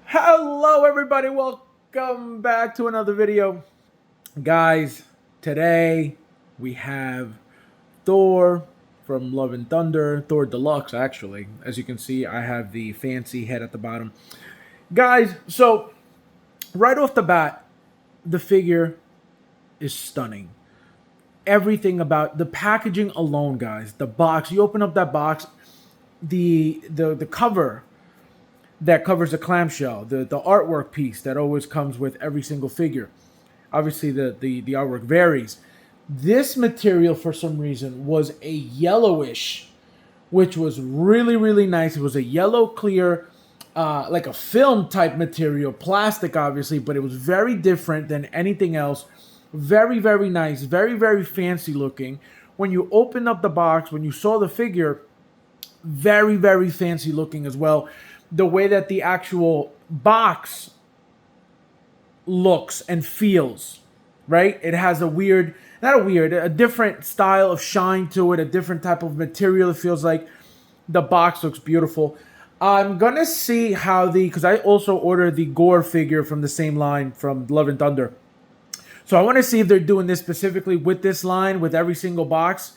Hello everybody, welcome back to another video. Guys, today we have Thor from Love and Thunder, Thor Deluxe actually. As you can see, I have the fancy head at the bottom. Guys, so right off the bat, the figure is stunning. Everything about the packaging alone, guys. The box, you open up that box, the cover that covers the clamshell, the artwork piece that always comes with every single figure. Obviously, the artwork varies. This material, for some reason, was a yellowish, which was really, really nice. It was a yellow clear, like a film type material, plastic, obviously, but it was very different than anything else. Very, very nice, very, very fancy looking. When you opened up the box, when you saw the figure, very, very fancy looking as well. The way that the actual box looks and feels, right? It has a different style of shine to it, a different type of material. It feels like the box looks beautiful. I'm gonna see how because I also ordered the Gore figure from the same line from Love and Thunder. So I want to see if they're doing this specifically with this line, with every single box.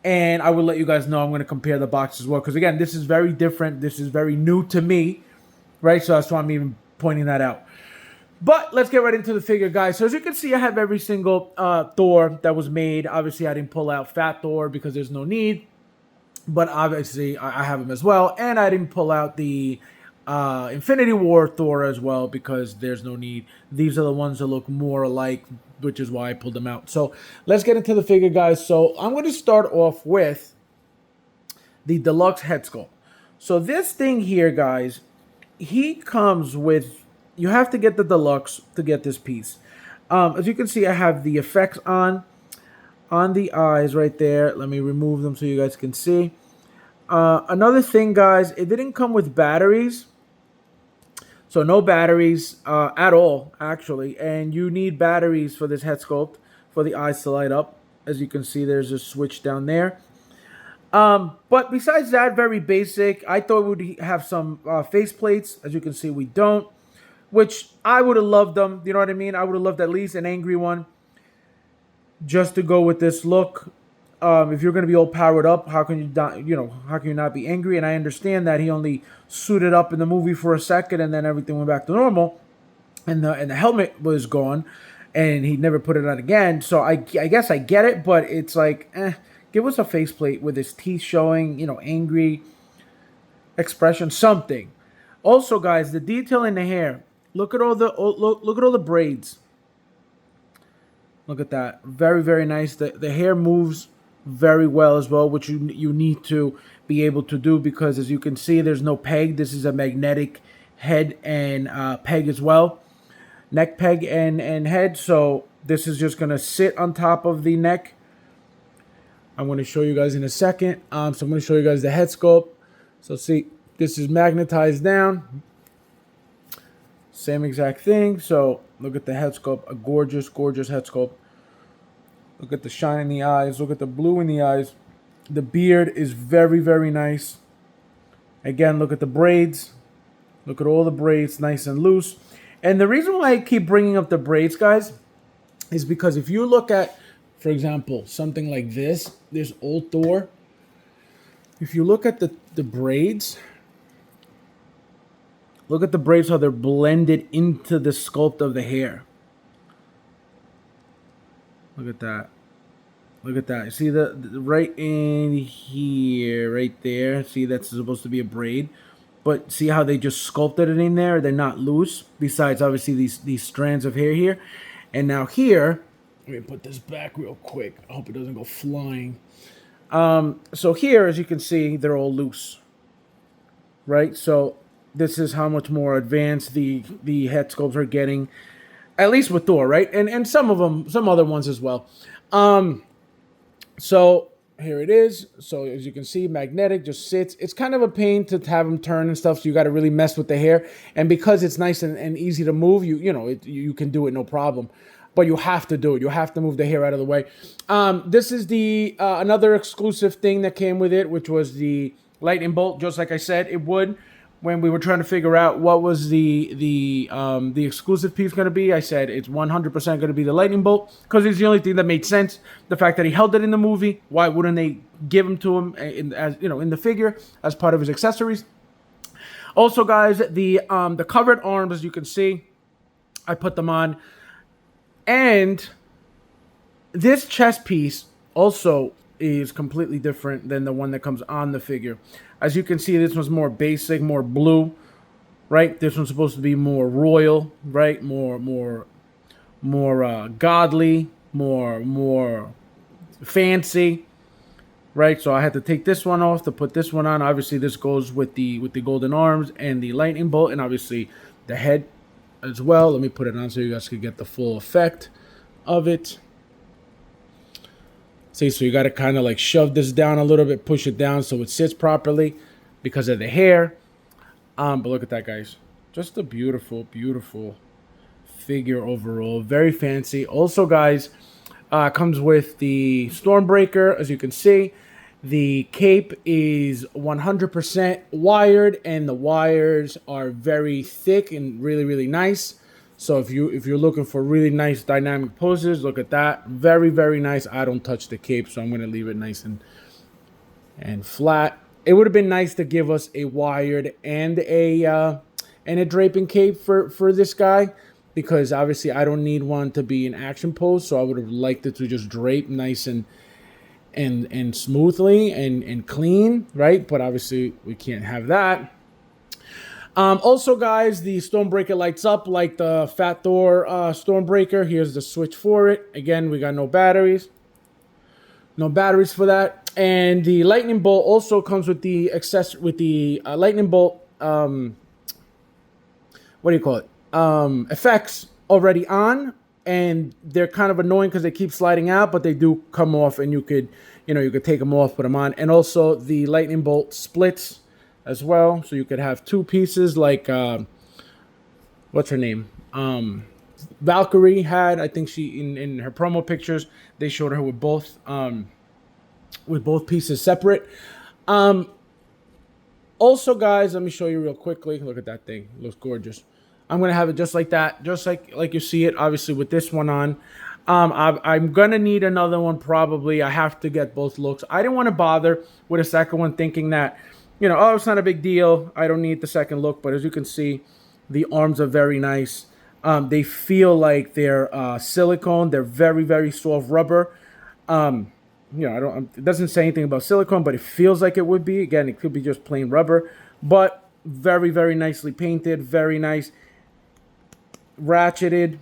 And I will let you guys know. I'm going to compare the box as well. Because, again, this is very different. This is very new to me. Right? So that's why I'm even pointing that out. But let's get right into the figure, guys. So as you can see, I have every single Thor that was made. Obviously, I didn't pull out Fat Thor because there's no need. But obviously, I have him as well. And I didn't pull out the Infinity War Thor as well because there's no need. These are the ones that look more alike, which is why I pulled them out. So let's get into the figure, guys. So I'm going to start off with the Deluxe head sculpt. So this thing here, guys, he comes with, you have to get the Deluxe to get this piece. As you can see, I have the effects on the eyes right there. Let me remove them so you guys can see. Another thing, guys, it didn't come with batteries. So no batteries at all, actually. And you need batteries for this head sculpt for the eyes to light up. As you can see, there's a switch down there. But besides that, very basic. I thought we would have some face plates. As you can see, we don't. Which I would have loved them. You know what I mean? I would have loved at least an angry one. Just to go with this look. If you're going to be all powered up, how can you not, how can you not be angry? And I understand that he only suited up in the movie for a second and then everything went back to normal and the helmet was gone and he never put it on again. So I guess I get it, but it's like, give us a faceplate with his teeth showing, angry expression, something. Also, guys, the detail in the hair. Look at all the braids. Look at that. Very, very nice. The hair moves very well as well, which you need to be able to do because, as you can see, there's no peg. This is a magnetic head and peg as well. Neck peg and head. So this is just going to sit on top of the neck. I'm going to show you guys in a second. So I'm going to show you guys the head sculpt. So see, this is magnetized down. Same exact thing. So look at the head sculpt. A gorgeous, gorgeous head sculpt. Look at the shine in the eyes. Look at the blue in the eyes. The beard is very, very nice. Again, look at the braids. Look at all the braids, nice and loose. And the reason why I keep bringing up the braids, guys, is because if you look at, for example, something like this old Thor. If you look at the braids, look at the braids, how they're blended into the sculpt of the hair. Look at that. Look at that. You see the right in here, right there. See, that's supposed to be a braid. But see how they just sculpted it in there? They're not loose. Besides, obviously, these strands of hair here. And now here, let me put this back real quick. I hope it doesn't go flying. So here, as you can see, they're all loose. Right? So this is how much more advanced the head sculpts are getting. At least with Thor, right? And some of them, some other ones as well. So here it is. So as you can see, magnetic just sits. It's kind of a pain to have them turn and stuff. So you got to really mess with the hair. And because it's nice and easy to move, you can do it no problem. But you have to do it. You have to move the hair out of the way. This is the another exclusive thing that came with it, which was the lightning bolt. Just like I said, it would. when we were trying to figure out what was the exclusive piece going to be, I said it's 100% going to be the lightning bolt because it's the only thing that made sense. The fact that he held it in the movie, why wouldn't they give him to him in the figure as part of his accessories? Also, guys, the covered arms, as you can see, I put them on, and this chest piece also is completely different than the one that comes on the figure. As you can see, this one's more basic, more blue, right? This one's supposed to be more royal, right? More godly, more fancy, right? So I had to take this one off to put this one on. Obviously, this goes with the golden arms and the lightning bolt, and obviously the head as well. Let me put it on so you guys can get the full effect of it. See, so you got to kind of like shove this down a little bit, push it down so it sits properly because of the hair. But look at that, guys. Just a beautiful, beautiful figure overall. Very fancy. Also, guys, comes with the Stormbreaker, as you can see. The cape is 100% wired, and the wires are very thick and really, really nice. So if you're looking for really nice dynamic poses, look at that. Very, very nice. I don't touch the cape, so I'm going to leave it nice and flat. It would have been nice to give us a wired and a draping cape for this guy, because obviously I don't need one to be in action pose. So I would have liked it to just drape nice and smoothly and clean, right? But obviously we can't have that. Also, guys, the Stormbreaker lights up like the Fat Thor Stormbreaker. Here's the switch for it. Again, we got no batteries. No batteries for that. And the lightning bolt also comes with the lightning bolt. What do you call it? Effects already on, and they're kind of annoying because they keep sliding out, but they do come off, and you could take them off, put them on. And also the lightning bolt splits as well, so you could have two pieces like what's her name? Valkyrie had. I think she in her promo pictures they showed her with both pieces separate. Also, guys, let me show you real quickly. Look at that thing. It looks gorgeous. I'm gonna have it just like that, just like you see it. Obviously, with this one on. I'm gonna need another one probably. I have to get both looks. I didn't want to bother with a second one, thinking that, oh, it's not a big deal. I don't need the second look. But as you can see, the arms are very nice. They feel like they're silicone. They're very, very soft rubber. It doesn't say anything about silicone, but it feels like it would be. Again, it could be just plain rubber, but very, very nicely painted. Very nice. Ratcheted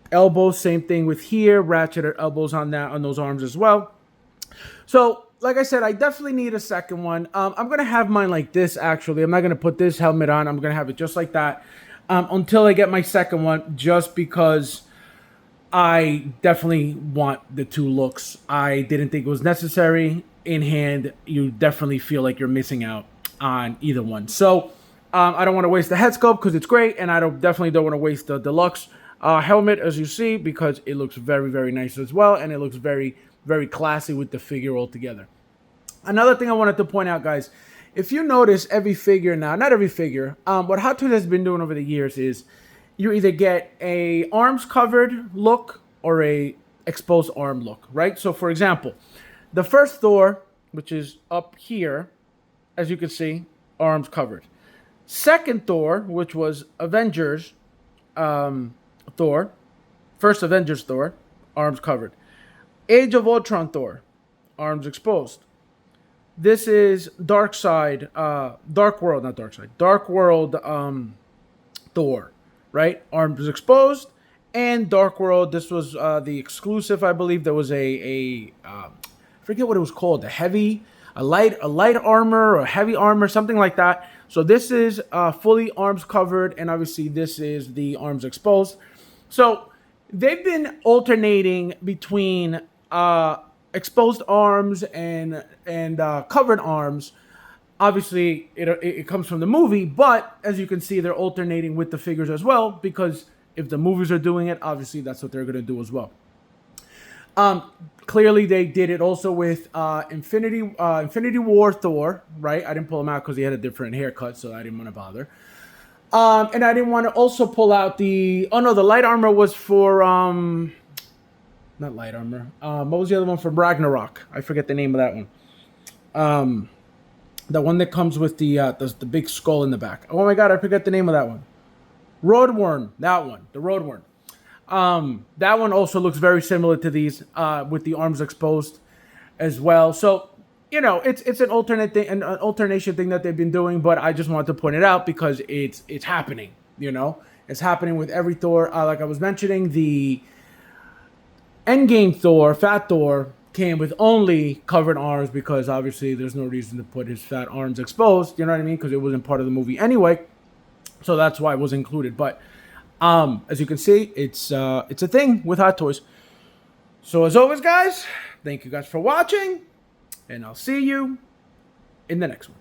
elbows, same thing with here. Ratcheted elbows on those arms as well. So, like I said, I definitely need a second one. I'm going to have mine like this, actually. I'm not going to put this helmet on. I'm going to have it just like that until I get my second one, just because I definitely want the two looks. I didn't think it was necessary. In hand, you definitely feel like you're missing out on either one. So, I don't want to waste the head sculpt because it's great, and I definitely don't want to waste the deluxe helmet, as you see, because it looks very, very nice as well, and it looks very, very classy with the figure altogether. Another thing I wanted to point out, guys, if you notice every figure now, not every figure, what Hot Toys has been doing over the years is you either get a arms covered look or a exposed arm look, right? So, for example, the first Thor, which is up here, as you can see, arms covered. Second Thor, which was Avengers Thor, first Avengers Thor, arms covered. Age of Ultron Thor, arms exposed. This is Dark World Thor, right? Arms exposed. And Dark World, this was the exclusive, I believe. There was I forget what it was called, a light armor or heavy armor, something like that. So this is fully arms covered, and obviously this is the arms exposed. So they've been alternating between exposed arms and covered arms. Obviously, it comes from the movie, but as you can see, they're alternating with the figures as well, because if the movies are doing it, obviously that's what they're going to do as well. Clearly they did it also with Infinity War Thor, right? I didn't pull him out because he had a different haircut, so I didn't want to bother. And I didn't want to also pull out the light armor was for not light armor. What was the other one from Ragnarok? I forget the name of that one. The one that comes with the big skull in the back. Oh my god, I forget the name of that one. Roadworm. That one. The Roadworm. That one also looks very similar to these, with the arms exposed as well. So, you know, it's an alternate thing, an alternation thing that they've been doing, but I just wanted to point it out because it's happening, you know? It's happening with every Thor. Like I was mentioning, the Endgame Thor, Fat Thor, came with only covered arms because obviously there's no reason to put his fat arms exposed, you know what I mean? Because it wasn't part of the movie anyway. So that's why it was included. But as you can see, it's a thing with Hot Toys. So as always, guys, thank you guys for watching, and I'll see you in the next one.